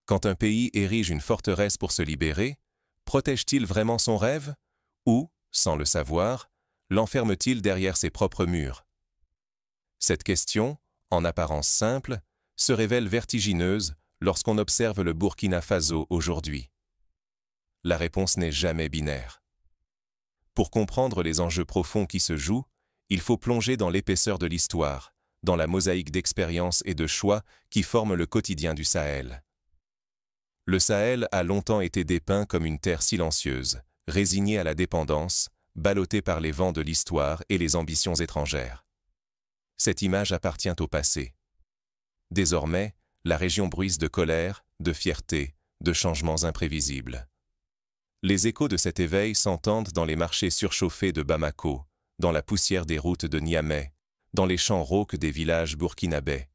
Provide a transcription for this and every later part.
Quand un pays érige une forteresse pour se libérer, protège-t-il vraiment son rêve? Ou, sans le savoir, l'enferme-t-il derrière ses propres murs? Cette question, en apparence simple, se révèle vertigineuse lorsqu'on observe le Burkina Faso aujourd'hui. La réponse n'est jamais binaire. Pour comprendre les enjeux profonds qui se jouent, il faut plonger dans l'épaisseur de l'histoire, dans la mosaïque d'expériences et de choix qui forment le quotidien du Sahel. Le Sahel a longtemps été dépeint comme une terre silencieuse, résignée à la dépendance, ballottée par les vents de l'histoire et les ambitions étrangères. Cette image appartient au passé. Désormais, la région bruisse de colère, de fierté, de changements imprévisibles. Les échos de cet éveil s'entendent dans les marchés surchauffés de Bamako, dans la poussière des routes de Niamey, dans les champs rauques des villages burkinabés.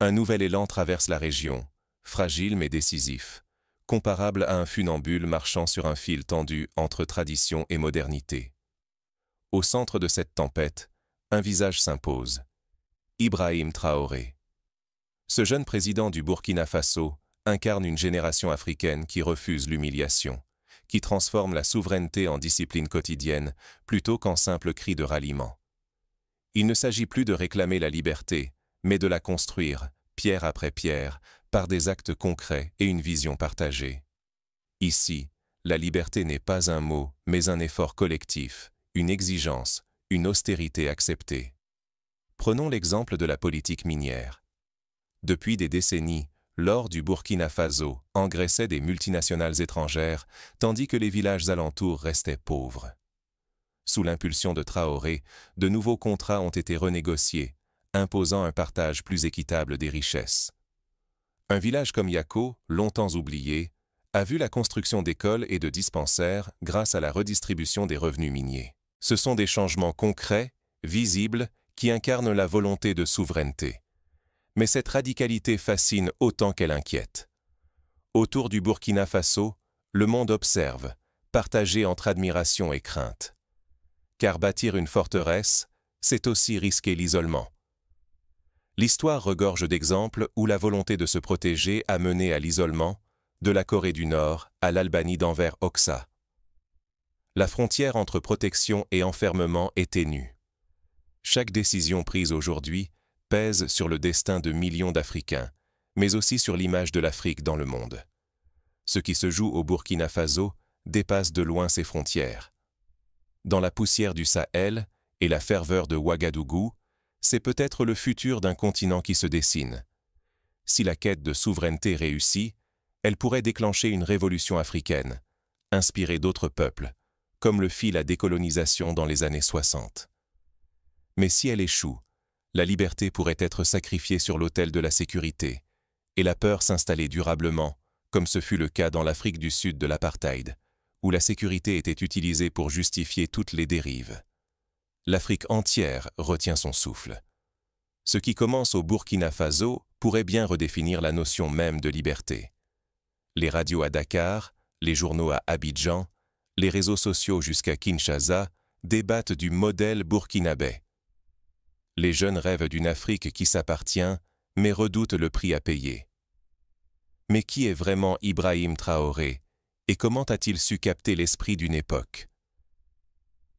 Un nouvel élan traverse la région, fragile mais décisif, comparable à un funambule marchant sur un fil tendu entre tradition et modernité. Au centre de cette tempête, un visage s'impose, Ibrahim Traoré. Ce jeune président du Burkina Faso incarne une génération africaine qui refuse l'humiliation, qui transforme la souveraineté en discipline quotidienne plutôt qu'en simple cri de ralliement. Il ne s'agit plus de réclamer la liberté, mais de la construire, pierre après pierre, par des actes concrets et une vision partagée. Ici, la liberté n'est pas un mot, mais un effort collectif, une exigence, une austérité acceptée. Prenons l'exemple de la politique minière. Depuis des décennies, l'or du Burkina Faso engraissait des multinationales étrangères, tandis que les villages alentours restaient pauvres. Sous l'impulsion de Traoré, de nouveaux contrats ont été renégociés, imposant un partage plus équitable des richesses. Un village comme Yako, longtemps oublié, a vu la construction d'écoles et de dispensaires grâce à la redistribution des revenus miniers. Ce sont des changements concrets, visibles, qui incarnent la volonté de souveraineté. Mais cette radicalité fascine autant qu'elle inquiète. Autour du Burkina Faso, le monde observe, partagé entre admiration et crainte. Car bâtir une forteresse, c'est aussi risquer l'isolement. L'histoire regorge d'exemples où la volonté de se protéger a mené à l'isolement, de la Corée du Nord à l'Albanie d'Enver Hoxha. La frontière entre protection et enfermement est ténue. Chaque décision prise aujourd'hui pèse sur le destin de millions d'Africains, mais aussi sur l'image de l'Afrique dans le monde. Ce qui se joue au Burkina Faso dépasse de loin ses frontières. Dans la poussière du Sahel et la ferveur de Ouagadougou, c'est peut-être le futur d'un continent qui se dessine. Si la quête de souveraineté réussit, elle pourrait déclencher une révolution africaine, inspirer d'autres peuples, comme le fit la décolonisation dans les années 60. Mais si elle échoue, la liberté pourrait être sacrifiée sur l'autel de la sécurité, et la peur s'installer durablement, comme ce fut le cas dans l'Afrique du Sud de l'apartheid, où la sécurité était utilisée pour justifier toutes les dérives. L'Afrique entière retient son souffle. Ce qui commence au Burkina Faso pourrait bien redéfinir la notion même de liberté. Les radios à Dakar, les journaux à Abidjan, les réseaux sociaux jusqu'à Kinshasa débattent du modèle burkinabé. Les jeunes rêvent d'une Afrique qui s'appartient, mais redoutent le prix à payer. Mais qui est vraiment Ibrahim Traoré, et comment a-t-il su capter l'esprit d'une époque?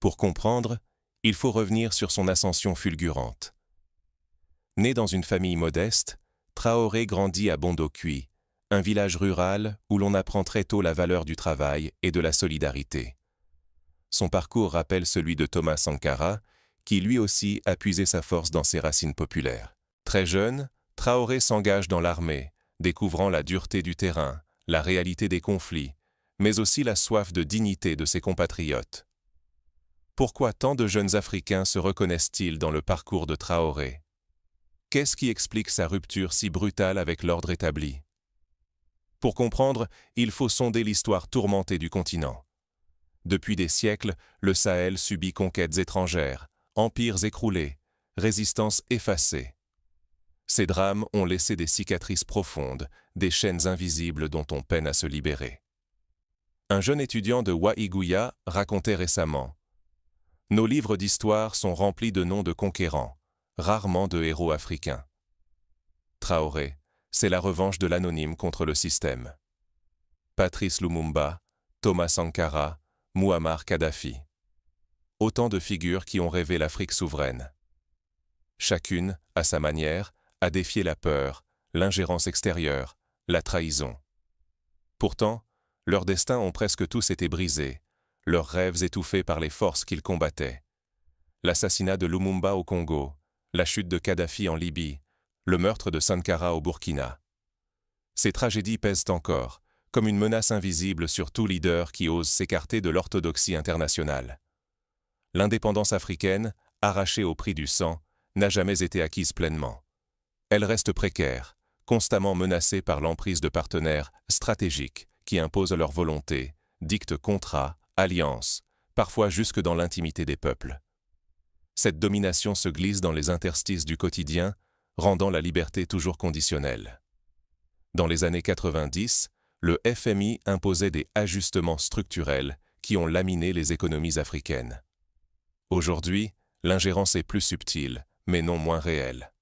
Pour comprendre, il faut revenir sur son ascension fulgurante. Né dans une famille modeste, Traoré grandit à Bondokui, un village rural où l'on apprend très tôt la valeur du travail et de la solidarité. Son parcours rappelle celui de Thomas Sankara, qui lui aussi a puisé sa force dans ses racines populaires. Très jeune, Traoré s'engage dans l'armée, découvrant la dureté du terrain, la réalité des conflits, mais aussi la soif de dignité de ses compatriotes. Pourquoi tant de jeunes Africains se reconnaissent-ils dans le parcours de Traoré? Qu'est-ce qui explique sa rupture si brutale avec l'ordre établi? Pour comprendre, il faut sonder l'histoire tourmentée du continent. Depuis des siècles, le Sahel subit conquêtes étrangères, empires écroulés, résistances effacées. Ces drames ont laissé des cicatrices profondes, des chaînes invisibles dont on peine à se libérer. Un jeune étudiant de Waïgouya racontait récemment « Nos livres d'histoire sont remplis de noms de conquérants, rarement de héros africains. » Traoré, c'est la revanche de l'anonyme contre le système. Patrice Lumumba, Thomas Sankara, Muammar Kadhafi. Autant de figures qui ont rêvé l'Afrique souveraine. Chacune, à sa manière, a défié la peur, l'ingérence extérieure, la trahison. Pourtant, leurs destins ont presque tous été brisés, leurs rêves étouffés par les forces qu'ils combattaient. L'assassinat de Lumumba au Congo, la chute de Kadhafi en Libye, le meurtre de Sankara au Burkina. Ces tragédies pèsent encore, comme une menace invisible sur tout leader qui ose s'écarter de l'orthodoxie internationale. L'indépendance africaine, arrachée au prix du sang, n'a jamais été acquise pleinement. Elle reste précaire, constamment menacée par l'emprise de partenaires stratégiques qui imposent leur volonté, dictent contrats, alliances, parfois jusque dans l'intimité des peuples. Cette domination se glisse dans les interstices du quotidien, rendant la liberté toujours conditionnelle. Dans les années 90, le FMI imposait des ajustements structurels qui ont laminé les économies africaines. Aujourd'hui, l'ingérence est plus subtile, mais non moins réelle.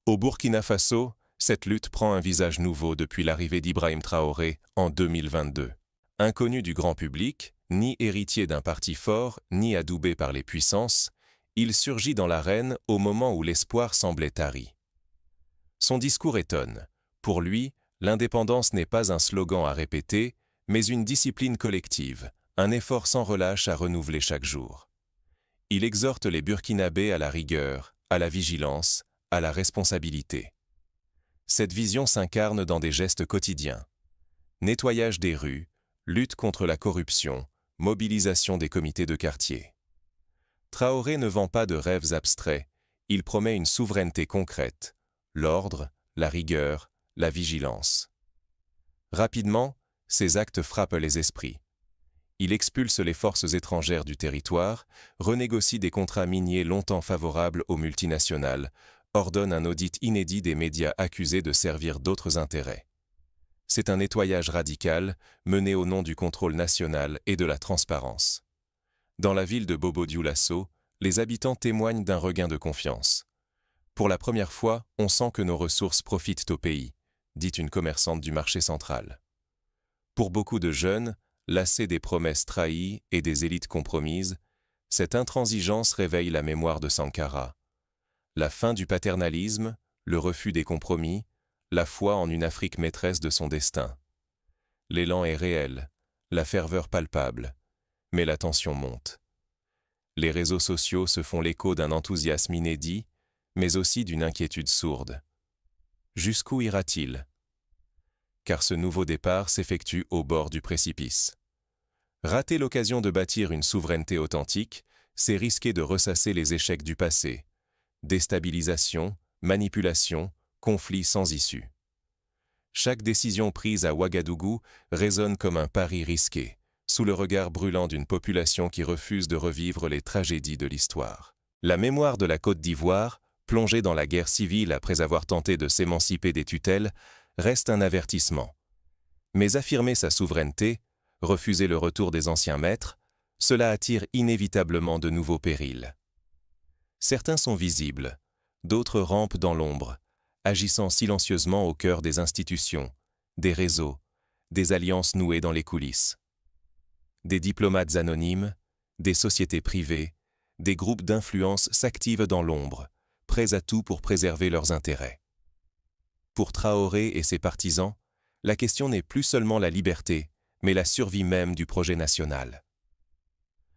Au Burkina Faso, cette lutte prend un visage nouveau depuis l'arrivée d'Ibrahim Traoré en 2022. Inconnu du grand public, ni héritier d'un parti fort, ni adoubé par les puissances, il surgit dans l'arène au moment où l'espoir semblait tari. Son discours étonne. Pour lui, l'indépendance n'est pas un slogan à répéter, mais une discipline collective, un effort sans relâche à renouveler chaque jour. Il exhorte les Burkinabés à la rigueur, à la vigilance, à la responsabilité. Cette vision s'incarne dans des gestes quotidiens. Nettoyage des rues, lutte contre la corruption, mobilisation des comités de quartier. Traoré ne vend pas de rêves abstraits, il promet une souveraineté concrète, l'ordre, la rigueur, la vigilance. Rapidement, ses actes frappent les esprits. Il expulse les forces étrangères du territoire, renégocie des contrats miniers longtemps favorables aux multinationales, ordonne un audit inédit des médias accusés de servir d'autres intérêts. C'est un nettoyage radical mené au nom du contrôle national et de la transparence. Dans la ville de Bobo-Dioulasso, les habitants témoignent d'un regain de confiance. Pour la première fois, on sent que nos ressources profitent au pays, dit une commerçante du marché central. Pour beaucoup de jeunes, lassés des promesses trahies et des élites compromises, cette intransigeance réveille la mémoire de Sankara. La fin du paternalisme, le refus des compromis, la foi en une Afrique maîtresse de son destin. L'élan est réel, la ferveur palpable, mais la tension monte. Les réseaux sociaux se font l'écho d'un enthousiasme inédit, mais aussi d'une inquiétude sourde. Jusqu'où ira-t-il ? Car ce nouveau départ s'effectue au bord du précipice. Rater l'occasion de bâtir une souveraineté authentique, c'est risquer de ressasser les échecs du passé. Déstabilisation, manipulation, conflits sans issue. Chaque décision prise à Ouagadougou résonne comme un pari risqué, sous le regard brûlant d'une population qui refuse de revivre les tragédies de l'histoire. La mémoire de la Côte d'Ivoire, plongée dans la guerre civile après avoir tenté de s'émanciper des tutelles, reste un avertissement. Mais affirmer sa souveraineté, refuser le retour des anciens maîtres, cela attire inévitablement de nouveaux périls. Certains sont visibles, d'autres rampent dans l'ombre, agissant silencieusement au cœur des institutions, des réseaux, des alliances nouées dans les coulisses. Des diplomates anonymes, des sociétés privées, des groupes d'influence s'activent dans l'ombre, prêts à tout pour préserver leurs intérêts. Pour Traoré et ses partisans, la question n'est plus seulement la liberté, mais la survie même du projet national.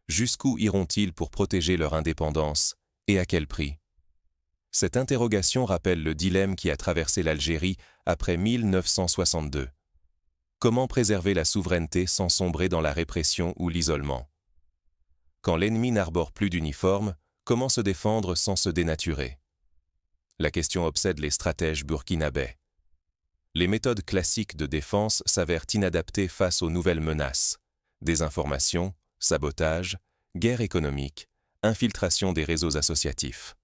Jusqu'où iront-ils pour protéger leur indépendance, et à quel prix ? Cette interrogation rappelle le dilemme qui a traversé l'Algérie après 1962. Comment préserver la souveraineté sans sombrer dans la répression ou l'isolement ? Quand l'ennemi n'arbore plus d'uniforme, comment se défendre sans se dénaturer ? La question obsède les stratèges burkinabés. Les méthodes classiques de défense s'avèrent inadaptées face aux nouvelles menaces. Désinformation, sabotage, guerre économique, infiltration des réseaux associatifs.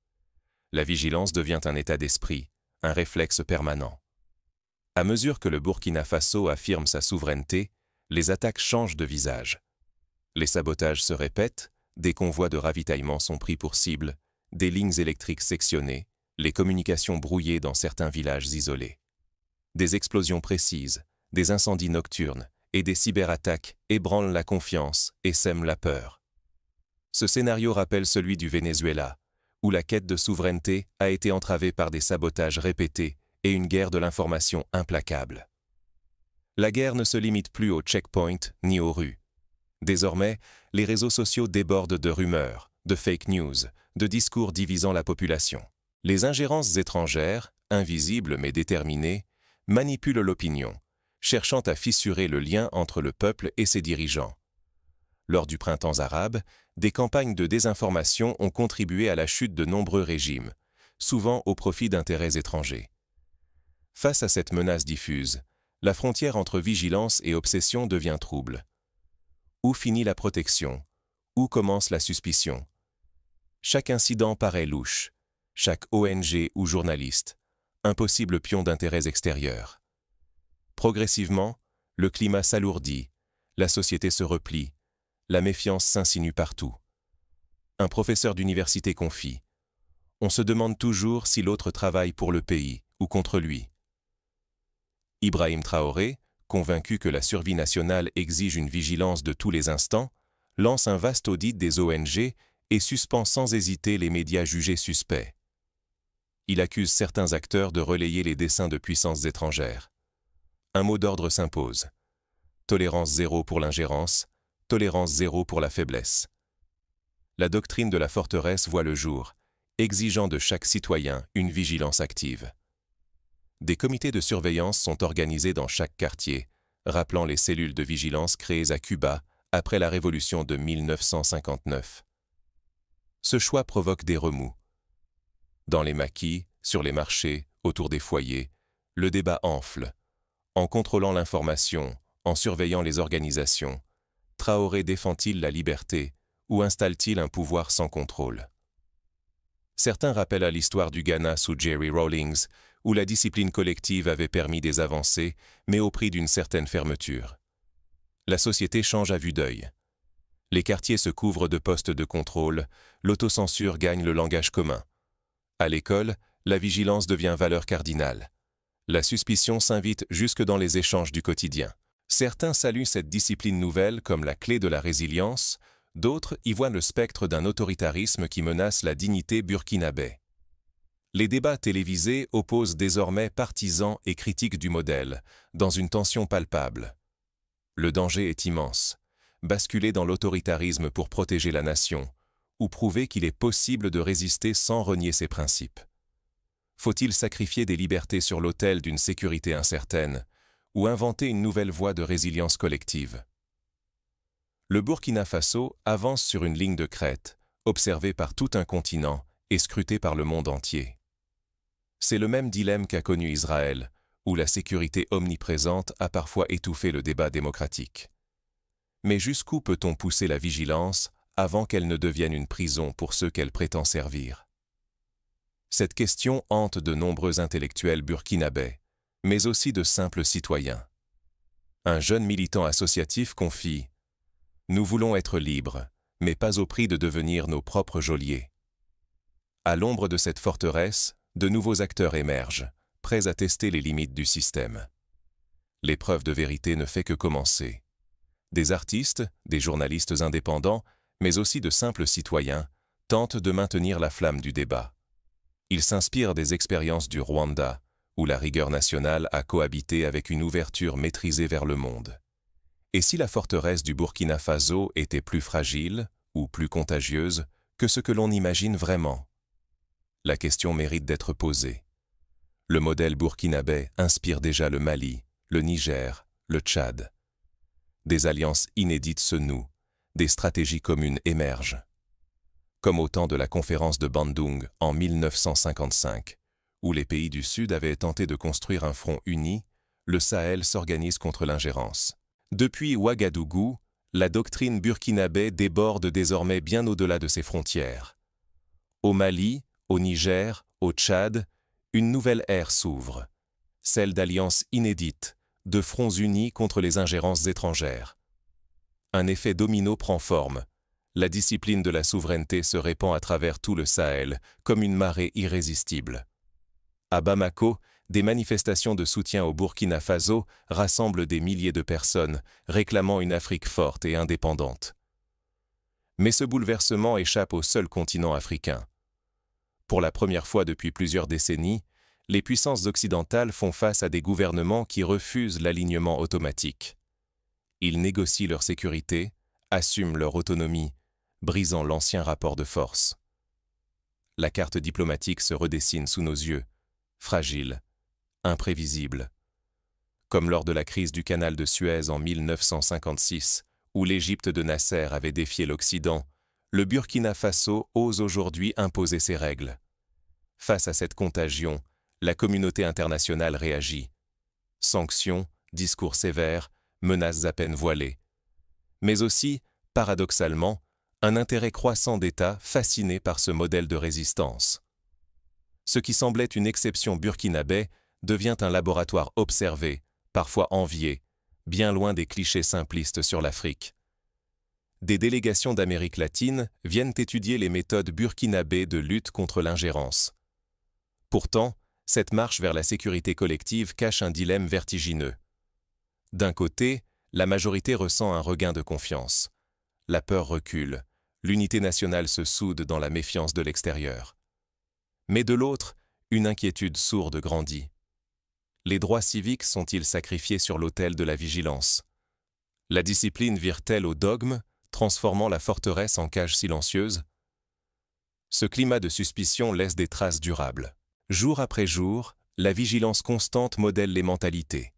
La vigilance devient un état d'esprit, un réflexe permanent. À mesure que le Burkina Faso affirme sa souveraineté, les attaques changent de visage. Les sabotages se répètent, des convois de ravitaillement sont pris pour cible, des lignes électriques sectionnées, les communications brouillées dans certains villages isolés. Des explosions précises, des incendies nocturnes et des cyberattaques ébranlent la confiance et sèment la peur. Ce scénario rappelle celui du Venezuela, où la quête de souveraineté a été entravée par des sabotages répétés et une guerre de l'information implacable. La guerre ne se limite plus aux checkpoints ni aux rues. Désormais, les réseaux sociaux débordent de rumeurs, de fake news, de discours divisant la population. Les ingérences étrangères, invisibles mais déterminées, manipulent l'opinion, cherchant à fissurer le lien entre le peuple et ses dirigeants. Lors du printemps arabe, des campagnes de désinformation ont contribué à la chute de nombreux régimes, souvent au profit d'intérêts étrangers. Face à cette menace diffuse, la frontière entre vigilance et obsession devient trouble. Où finit la protection? Où commence la suspicion? Chaque incident paraît louche, chaque ONG ou journaliste, un possible pion d'intérêts extérieurs. Progressivement, le climat s'alourdit, la société se replie, la méfiance s'insinue partout. Un professeur d'université confie: « On se demande toujours si l'autre travaille pour le pays ou contre lui. » Ibrahim Traoré, convaincu que la survie nationale exige une vigilance de tous les instants, lance un vaste audit des ONG et suspend sans hésiter les médias jugés suspects. Il accuse certains acteurs de relayer les desseins de puissances étrangères. Un mot d'ordre s'impose: tolérance zéro pour l'ingérence, tolérance zéro pour la faiblesse. La doctrine de la forteresse voit le jour, exigeant de chaque citoyen une vigilance active. Des comités de surveillance sont organisés dans chaque quartier, rappelant les cellules de vigilance créées à Cuba après la révolution de 1959. Ce choix provoque des remous. Dans les maquis, sur les marchés, autour des foyers, le débat enfle. En contrôlant l'information, en surveillant les organisations, Traoré défend-il la liberté ou installe-t-il un pouvoir sans contrôle? Certains rappellent à l'histoire du Ghana sous Jerry Rawlings, où la discipline collective avait permis des avancées, mais au prix d'une certaine fermeture. La société change à vue d'œil. Les quartiers se couvrent de postes de contrôle, l'autocensure gagne le langage commun. À l'école, la vigilance devient valeur cardinale. La suspicion s'invite jusque dans les échanges du quotidien. Certains saluent cette discipline nouvelle comme la clé de la résilience, d'autres y voient le spectre d'un autoritarisme qui menace la dignité burkinabé. Les débats télévisés opposent désormais partisans et critiques du modèle, dans une tension palpable. Le danger est immense: basculer dans l'autoritarisme pour protéger la nation, ou prouver qu'il est possible de résister sans renier ses principes. Faut-il sacrifier des libertés sur l'autel d'une sécurité incertaine, ou inventer une nouvelle voie de résilience collective? Le Burkina Faso avance sur une ligne de crête, observée par tout un continent et scrutée par le monde entier. C'est le même dilemme qu'a connu Israël, où la sécurité omniprésente a parfois étouffé le débat démocratique. Mais jusqu'où peut-on pousser la vigilance avant qu'elle ne devienne une prison pour ceux qu'elle prétend servir? Cette question hante de nombreux intellectuels burkinabés, mais aussi de simples citoyens. Un jeune militant associatif confie: « Nous voulons être libres, mais pas au prix de devenir nos propres geôliers. » À l'ombre de cette forteresse, de nouveaux acteurs émergent, prêts à tester les limites du système. L'épreuve de vérité ne fait que commencer. Des artistes, des journalistes indépendants, mais aussi de simples citoyens, tentent de maintenir la flamme du débat. Ils s'inspirent des expériences du Rwanda, où la rigueur nationale a cohabité avec une ouverture maîtrisée vers le monde. Et si la forteresse du Burkina Faso était plus fragile ou plus contagieuse que ce que l'on imagine vraiment? La question mérite d'être posée. Le modèle burkinabé inspire déjà le Mali, le Niger, le Tchad. Des alliances inédites se nouent, des stratégies communes émergent. Comme au temps de la conférence de Bandung en 1955, où les pays du Sud avaient tenté de construire un front uni, le Sahel s'organise contre l'ingérence. Depuis Ouagadougou, la doctrine burkinabé déborde désormais bien au-delà de ses frontières. Au Mali, au Niger, au Tchad, une nouvelle ère s'ouvre, celle d'alliances inédites, de fronts unis contre les ingérences étrangères. Un effet domino prend forme. La discipline de la souveraineté se répand à travers tout le Sahel comme une marée irrésistible. À Bamako, des manifestations de soutien au Burkina Faso rassemblent des milliers de personnes, réclamant une Afrique forte et indépendante. Mais ce bouleversement échappe au seul continent africain. Pour la première fois depuis plusieurs décennies, les puissances occidentales font face à des gouvernements qui refusent l'alignement automatique. Ils négocient leur sécurité, assument leur autonomie, brisant l'ancien rapport de force. La carte diplomatique se redessine sous nos yeux, fragile, imprévisible. Comme lors de la crise du canal de Suez en 1956, où l'Égypte de Nasser avait défié l'Occident, le Burkina Faso ose aujourd'hui imposer ses règles. Face à cette contagion, la communauté internationale réagit. Sanctions, discours sévères, menaces à peine voilées. Mais aussi, paradoxalement, un intérêt croissant d'États fascinés par ce modèle de résistance. Ce qui semblait une exception burkinabé devient un laboratoire observé, parfois envié, bien loin des clichés simplistes sur l'Afrique. Des délégations d'Amérique latine viennent étudier les méthodes burkinabées de lutte contre l'ingérence. Pourtant, cette marche vers la sécurité collective cache un dilemme vertigineux. D'un côté, la majorité ressent un regain de confiance. La peur recule, l'unité nationale se soude dans la méfiance de l'extérieur. Mais de l'autre, une inquiétude sourde grandit. Les droits civiques sont-ils sacrifiés sur l'autel de la vigilance? La discipline vire-t-elle au dogme, transformant la forteresse en cage silencieuse? Ce climat de suspicion laisse des traces durables. Jour après jour, la vigilance constante modèle les mentalités.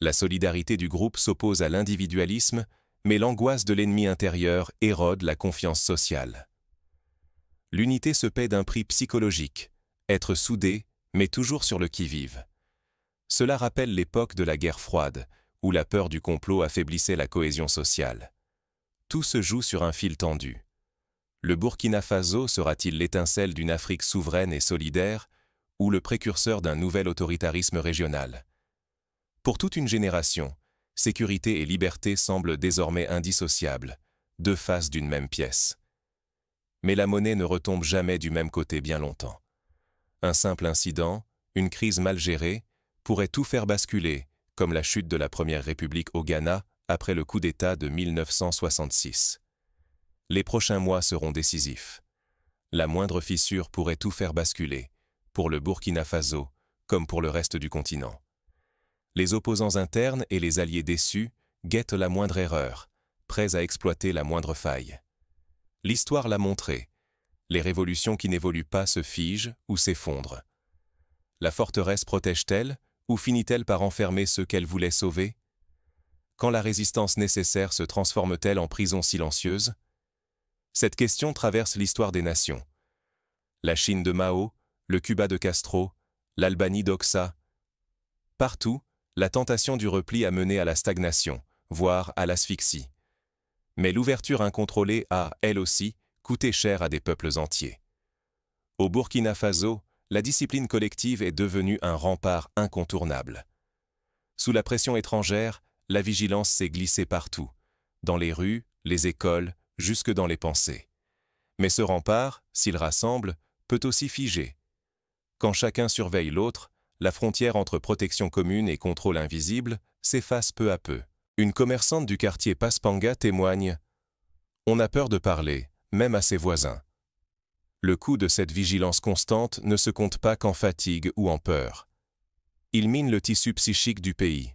La solidarité du groupe s'oppose à l'individualisme, mais l'angoisse de l'ennemi intérieur érode la confiance sociale. L'unité se paie d'un prix psychologique, être soudé, mais toujours sur le qui-vive. Cela rappelle l'époque de la guerre froide, où la peur du complot affaiblissait la cohésion sociale. Tout se joue sur un fil tendu. Le Burkina Faso sera-t-il l'étincelle d'une Afrique souveraine et solidaire, ou le précurseur d'un nouvel autoritarisme régional? Pour toute une génération, sécurité et liberté semblent désormais indissociables, deux faces d'une même pièce. Mais la monnaie ne retombe jamais du même côté bien longtemps. Un simple incident, une crise mal gérée, pourrait tout faire basculer, comme la chute de la Première République au Ghana après le coup d'État de 1966. Les prochains mois seront décisifs. La moindre fissure pourrait tout faire basculer, pour le Burkina Faso, comme pour le reste du continent. Les opposants internes et les alliés déçus guettent la moindre erreur, prêts à exploiter la moindre faille. L'histoire l'a montré. Les révolutions qui n'évoluent pas se figent ou s'effondrent. La forteresse protège-t-elle ou finit-elle par enfermer ceux qu'elle voulait sauver? Quand la résistance nécessaire se transforme-t-elle en prison silencieuse? Cette question traverse l'histoire des nations. La Chine de Mao, le Cuba de Castro, l'Albanie d'Oxa. Partout, la tentation du repli a mené à la stagnation, voire à l'asphyxie. Mais l'ouverture incontrôlée a, elle aussi, coûté cher à des peuples entiers. Au Burkina Faso, la discipline collective est devenue un rempart incontournable. Sous la pression étrangère, la vigilance s'est glissée partout, dans les rues, les écoles, jusque dans les pensées. Mais ce rempart, s'il rassemble, peut aussi figer. Quand chacun surveille l'autre, la frontière entre protection commune et contrôle invisible s'efface peu à peu. Une commerçante du quartier Paspanga témoigne « On a peur de parler, même à ses voisins. » Le coût de cette vigilance constante ne se compte pas qu'en fatigue ou en peur. Il mine le tissu psychique du pays.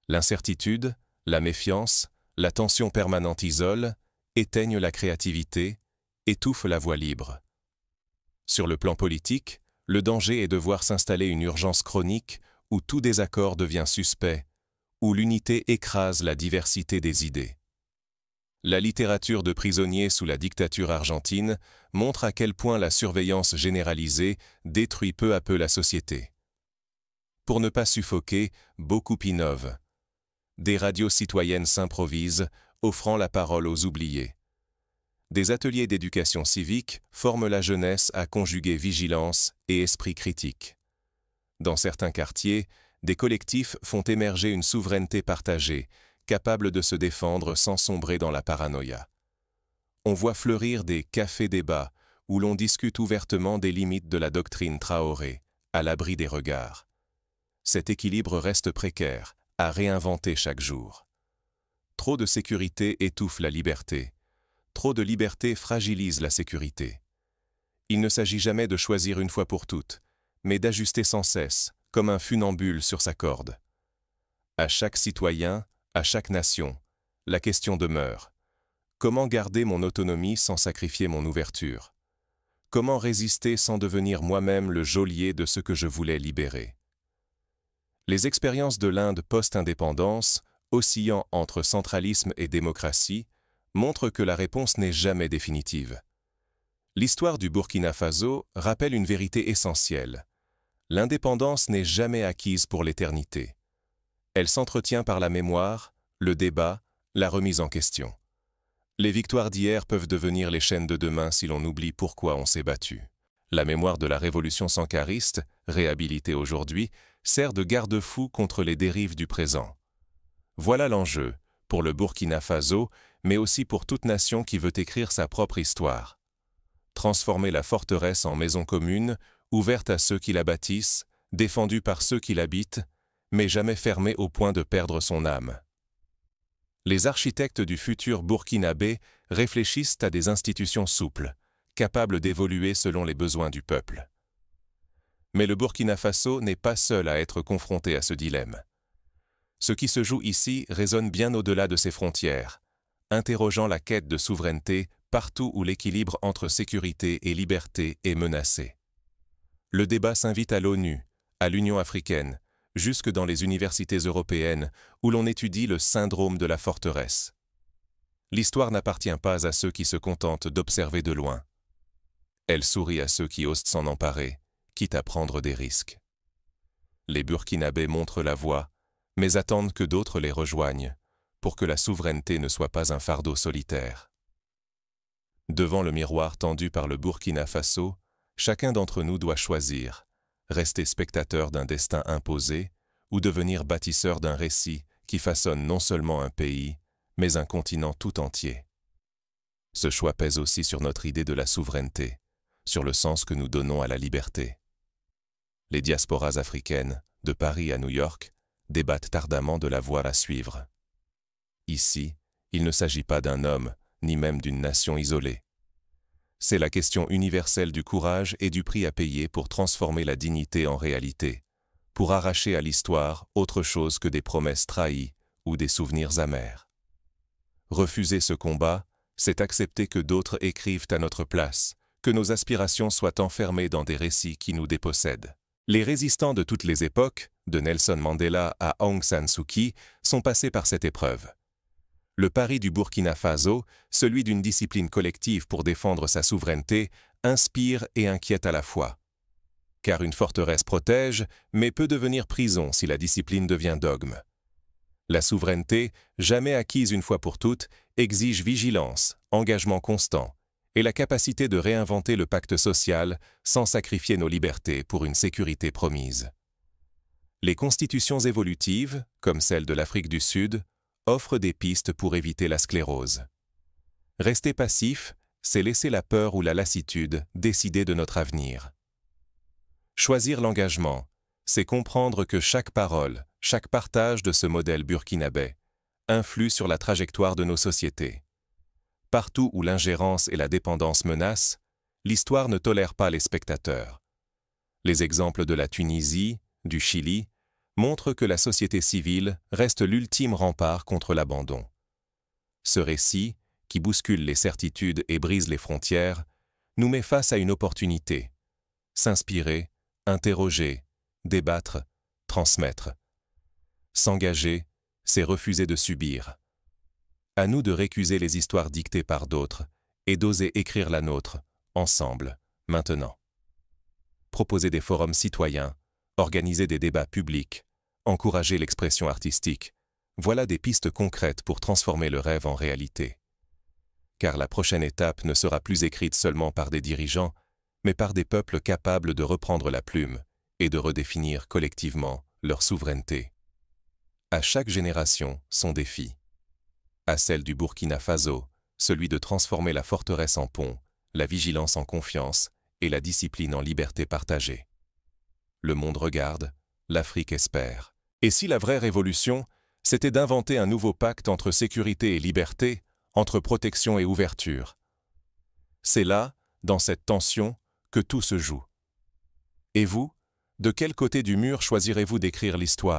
L'incertitude, la méfiance, la tension permanente isolent, éteignent la créativité, étouffent la voix libre. Sur le plan politique, le danger est de voir s'installer une urgence chronique où tout désaccord devient suspect, où l'unité écrase la diversité des idées. La littérature de prisonniers sous la dictature argentine montre à quel point la surveillance généralisée détruit peu à peu la société. Pour ne pas suffoquer, beaucoup innovent. Des radios citoyennes s'improvisent, offrant la parole aux oubliés. Des ateliers d'éducation civique forment la jeunesse à conjuguer vigilance et esprit critique. Dans certains quartiers, des collectifs font émerger une souveraineté partagée, capable de se défendre sans sombrer dans la paranoïa. On voit fleurir des cafés-débats où l'on discute ouvertement des limites de la doctrine Traoré, à l'abri des regards. cet équilibre reste précaire, à réinventer chaque jour. Trop de sécurité étouffe la liberté. Trop de liberté fragilise la sécurité. Il ne s'agit jamais de choisir une fois pour toutes, mais d'ajuster sans cesse, comme un funambule sur sa corde. À chaque citoyen, à chaque nation, la question demeure. Comment garder mon autonomie sans sacrifier mon ouverture? Comment résister sans devenir moi-même le geôlier de ce que je voulais libérer? Les expériences de l'Inde post-indépendance, oscillant entre centralisme et démocratie, montrent que la réponse n'est jamais définitive. L'histoire du Burkina Faso rappelle une vérité essentielle. L'indépendance n'est jamais acquise pour l'éternité. Elle s'entretient par la mémoire, le débat, la remise en question. Les victoires d'hier peuvent devenir les chaînes de demain si l'on oublie pourquoi on s'est battu. La mémoire de la révolution sankariste, réhabilitée aujourd'hui, sert de garde-fou contre les dérives du présent. Voilà l'enjeu, pour le Burkina Faso, mais aussi pour toute nation qui veut écrire sa propre histoire. Transformer la forteresse en maison commune, ouverte à ceux qui la bâtissent, défendue par ceux qui l'habitent, mais jamais fermée au point de perdre son âme. Les architectes du futur burkinabé réfléchissent à des institutions souples, capables d'évoluer selon les besoins du peuple. Mais le Burkina Faso n'est pas seul à être confronté à ce dilemme. Ce qui se joue ici résonne bien au-delà de ses frontières, interrogeant la quête de souveraineté partout où l'équilibre entre sécurité et liberté est menacé. Le débat s'invite à l'ONU, à l'Union africaine, jusque dans les universités européennes, où l'on étudie le syndrome de la forteresse. L'histoire n'appartient pas à ceux qui se contentent d'observer de loin. Elle sourit à ceux qui osent s'en emparer, quitte à prendre des risques. Les Burkinabés montrent la voie, mais attendent que d'autres les rejoignent, pour que la souveraineté ne soit pas un fardeau solitaire. Devant le miroir tendu par le Burkina Faso, chacun d'entre nous doit choisir, rester spectateur d'un destin imposé ou devenir bâtisseur d'un récit qui façonne non seulement un pays, mais un continent tout entier. Ce choix pèse aussi sur notre idée de la souveraineté, sur le sens que nous donnons à la liberté. Les diasporas africaines, de Paris à New York, débattent ardemment de la voie à suivre. Ici, il ne s'agit pas d'un homme, ni même d'une nation isolée. C'est la question universelle du courage et du prix à payer pour transformer la dignité en réalité, pour arracher à l'histoire autre chose que des promesses trahies ou des souvenirs amers. Refuser ce combat, c'est accepter que d'autres écrivent à notre place, que nos aspirations soient enfermées dans des récits qui nous dépossèdent. Les résistants de toutes les époques, de Nelson Mandela à Aung San Suu Kyi, sont passés par cette épreuve. Le pari du Burkina Faso, celui d'une discipline collective pour défendre sa souveraineté, inspire et inquiète à la fois. Car une forteresse protège, mais peut devenir prison si la discipline devient dogme. La souveraineté, jamais acquise une fois pour toutes, exige vigilance, engagement constant, et la capacité de réinventer le pacte social sans sacrifier nos libertés pour une sécurité promise. Les constitutions évolutives, comme celle de l'Afrique du Sud, offrent des pistes pour éviter la sclérose. Rester passif, c'est laisser la peur ou la lassitude décider de notre avenir. Choisir l'engagement, c'est comprendre que chaque parole, chaque partage de ce modèle burkinabé influe sur la trajectoire de nos sociétés. Partout où l'ingérence et la dépendance menacent, l'histoire ne tolère pas les spectateurs. Les exemples de la Tunisie, du Chili, montrent que la société civile reste l'ultime rempart contre l'abandon. Ce récit, qui bouscule les certitudes et brise les frontières, nous met face à une opportunité. S'inspirer, interroger, débattre, transmettre. S'engager, c'est refuser de subir. À nous de récuser les histoires dictées par d'autres et d'oser écrire la nôtre, ensemble, maintenant. Proposer des forums citoyens, organiser des débats publics, encourager l'expression artistique, voilà des pistes concrètes pour transformer le rêve en réalité. Car la prochaine étape ne sera plus écrite seulement par des dirigeants, mais par des peuples capables de reprendre la plume et de redéfinir collectivement leur souveraineté. À chaque génération, son défi. À celle du Burkina Faso, celui de transformer la forteresse en pont, la vigilance en confiance et la discipline en liberté partagée. Le monde regarde, l'Afrique espère. Et si la vraie révolution, c'était d'inventer un nouveau pacte entre sécurité et liberté, entre protection et ouverture? C'est là, dans cette tension, que tout se joue. Et vous, de quel côté du mur choisirez-vous d'écrire l'histoire?